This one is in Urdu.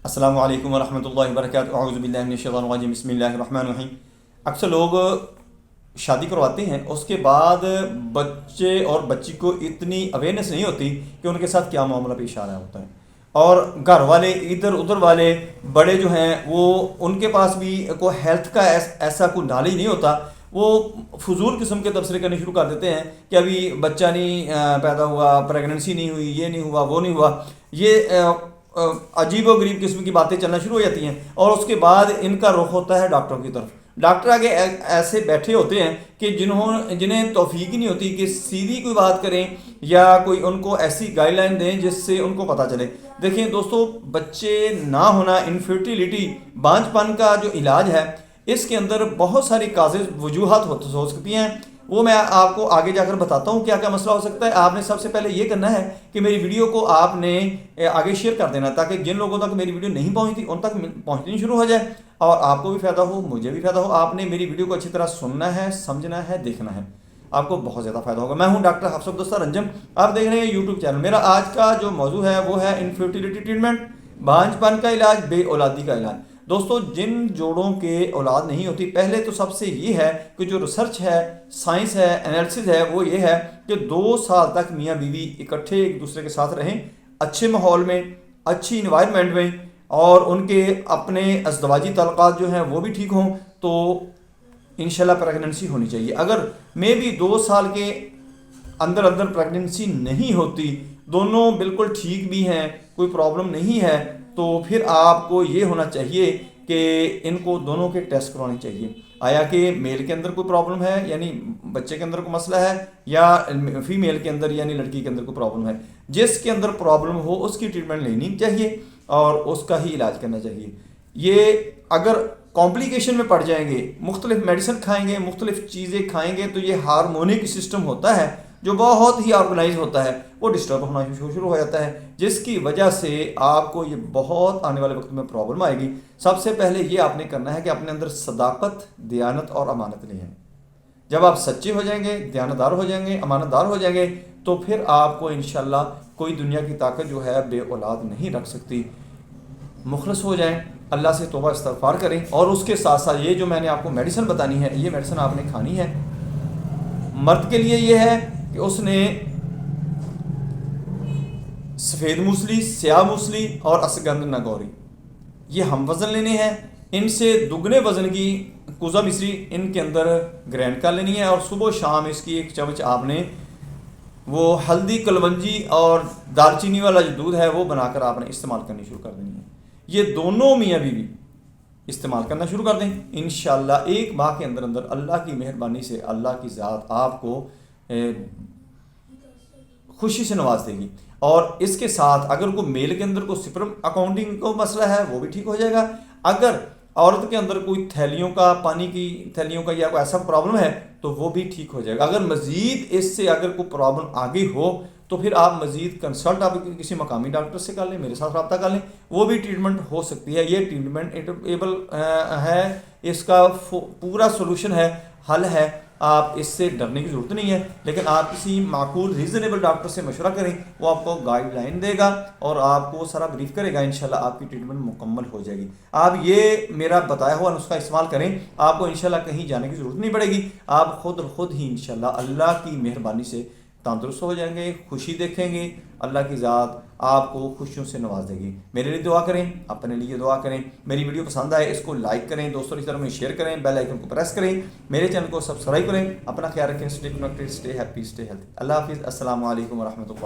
السلام علیکم ورحمۃ اللہ وبرکاتہ، اعوذ باللہ من الشیطان الرجیم، بسم اللہ الرحمن الرحیم۔ اکثر لوگ شادی کرواتے ہیں، اس کے بعد بچے اور بچی کو اتنی اویئرنیس نہیں ہوتی کہ ان کے ساتھ کیا معاملہ پیش آ رہا ہوتا ہے، اور گھر والے ادھر ادھر والے بڑے جو ہیں وہ ان کے پاس بھی کوئی ہیلتھ کا ایسا کوئی نالج نہیں ہوتا، وہ فضول قسم کے تبصرے کرنے شروع کر دیتے ہیں کہ ابھی بچہ نہیں پیدا ہوا، پریگننسی نہیں ہوئی، یہ نہیں ہوا، وہ نہیں ہوا، یہ عجیب و غریب قسم کی باتیں چلنا شروع ہو جاتی ہیں، اور اس کے بعد ان کا رخ ہوتا ہے ڈاکٹروں کی طرف۔ ڈاکٹر آگے ایسے بیٹھے ہوتے ہیں کہ جنہیں توفیق ہی نہیں ہوتی کہ سیدھی کوئی بات کریں یا کوئی ان کو ایسی گائیڈ لائن دیں جس سے ان کو پتہ چلے۔ دیکھیں دوستو، بچے نہ ہونا، انفرٹیلیٹی، بانجھ پن کا جو علاج ہے، اس کے اندر بہت ساری کازز، وجوہات ہو سکتی ہیں، وہ میں آپ کو آگے جا کر بتاتا ہوں کیا کیا مسئلہ ہو سکتا ہے۔ آپ نے سب سے پہلے یہ کرنا ہے کہ میری ویڈیو کو آپ نے آگے شیئر کر دینا، تاکہ جن لوگوں تک میری ویڈیو نہیں پہنچتی ان تک پہنچنی شروع ہو جائے، اور آپ کو بھی فائدہ ہو، مجھے بھی فائدہ ہو۔ آپ نے میری ویڈیو کو اچھی طرح سننا ہے، سمجھنا ہے، دیکھنا ہے، آپ کو بہت زیادہ فائدہ ہوگا۔ میں ہوں ڈاکٹر حفص عبدالستار انجم، آپ دیکھ رہے ہیں یوٹیوب چینل۔ میرا آج کا جو موضوع ہے وہ ہے انفرٹیلیٹی ٹریٹمنٹ، بانجھ پن کا علاج، بے اولادی کا علاج۔ دوستو، جن جوڑوں کے اولاد نہیں ہوتی، پہلے تو سب سے یہ ہے کہ جو ریسرچ ہے، سائنس ہے، انالیسز ہے، وہ یہ ہے کہ 2 سال تک میاں بیوی اکٹھے ایک دوسرے کے ساتھ رہیں، اچھے ماحول میں، اچھی انوائرمنٹ میں، اور ان کے اپنے ازدواجی تعلقات جو ہیں وہ بھی ٹھیک ہوں، تو انشاءاللہ پریگننسی ہونی چاہیے۔ اگر میں بھی 2 سال کے اندر پریگننسی نہیں ہوتی، دونوں بالکل ٹھیک بھی ہیں، کوئی پرابلم نہیں ہے، تو پھر آپ کو یہ ہونا چاہیے کہ ان کو دونوں کے ٹیسٹ کروانے چاہیے، آیا کہ میل کے اندر کوئی پرابلم ہے، یعنی بچے کے اندر کوئی مسئلہ ہے، یا فیمیل کے اندر یعنی لڑکی کے اندر کوئی پرابلم ہے۔ جس کے اندر پرابلم ہو اس کی ٹریٹمنٹ لینی چاہیے اور اس کا ہی علاج کرنا چاہیے۔ یہ اگر کمپلیکیشن میں پڑ جائیں گے، مختلف میڈیسن کھائیں گے، مختلف چیزیں کھائیں گے، تو یہ ہارمونک سسٹم ہوتا ہے جو بہت ہی آرگنائز ہوتا ہے، وہ ڈسٹرب ہونا شروع ہو جاتا ہے، جس کی وجہ سے آپ کو یہ بہت آنے والے وقت میں پرابلم آئے گی۔ سب سے پہلے یہ آپ نے کرنا ہے کہ اپنے اندر صداقت، دیانت اور امانت لے آئیں۔ جب آپ سچے ہو جائیں گے، دیانتدار ہو جائیں گے، امانت دار ہو جائیں گے، تو پھر آپ کو انشاءاللہ کوئی دنیا کی طاقت جو ہے بے اولاد نہیں رکھ سکتی۔ مخلص ہو جائیں، اللہ سے توبہ استغفار کریں، اور اس کے ساتھ ساتھ یہ جو میں نے آپ کو میڈیسن بتانی ہے، یہ میڈیسن آپ نے کھانی ہے۔ مرد کے لیے یہ ہے کہ اس نے سفید موسلی، سیاہ موسلی اور اشگندھ نگوری، یہ ہم وزن لینے ہیں۔ ان سے دگنے وزن کی کوزہ مصری ان کے اندر گرینڈ کر لینی ہے، اور صبح و شام اس کی 1 چمچ آپ نے وہ ہلدی، کلونجی اور دال چینی والا جو دودھ ہے وہ بنا کر آپ نے استعمال کرنی شروع کر دینی ہے۔ یہ دونوں میاں بیوی استعمال کرنا شروع کر دیں، انشاءاللہ 1 ماہ کے اندر اللہ کی مہربانی سے اللہ کی ذات آپ کو خوشی سے نواز دے گی۔ اور اس کے ساتھ اگر کوئی میل کے اندر کوئی سپرم اکاؤنٹنگ کا مسئلہ ہے وہ بھی ٹھیک ہو جائے گا۔ اگر عورت کے اندر کوئی تھیلیوں کا، پانی کی تھیلیوں کا یا کوئی ایسا پرابلم ہے تو وہ بھی ٹھیک ہو جائے گا۔ اگر مزید اس سے اگر کوئی پرابلم آگے ہو تو پھر آپ مزید کنسلٹ آپ کسی مقامی ڈاکٹر سے کر لیں، میرے ساتھ رابطہ کر لیں، وہ بھی ٹریٹمنٹ ہو سکتی ہے۔ یہ ٹریٹمنٹ ایبل ہے، اس کا پورا سولوشن ہے، حل ہے، آپ اس سے ڈرنے کی ضرورت نہیں ہے۔ لیکن آپ کسی معقول ریزنیبل ڈاکٹر سے مشورہ کریں، وہ آپ کو گائیڈ لائن دے گا اور آپ کو سارا بریف کرے گا، انشاءاللہ آپ کی ٹریٹمنٹ مکمل ہو جائے گی۔ آپ یہ میرا بتایا ہوا نسخہ استعمال کریں، آپ کو انشاءاللہ کہیں جانے کی ضرورت نہیں پڑے گی، آپ خود ہی انشاءاللہ اللہ کی مہربانی سے تندرست ہو جائیں گے، خوشی دیکھیں گے، اللہ کی ذات آپ کو خوشیوں سے نواز دے گی۔ میرے لیے دعا کریں، اپنے لیے دعا کریں۔ میری ویڈیو پسند آئے اس کو لائک کریں، دوستوں کی طرف میں شیئر کریں، بیل آئیکن کو پریس کریں، میرے چینل کو سبسکرائب کریں۔ اپنا خیال رکھیں، stay connected, stay happy, stay healthy. اللہ حافظ، السلام علیکم ورحمۃ اللہ۔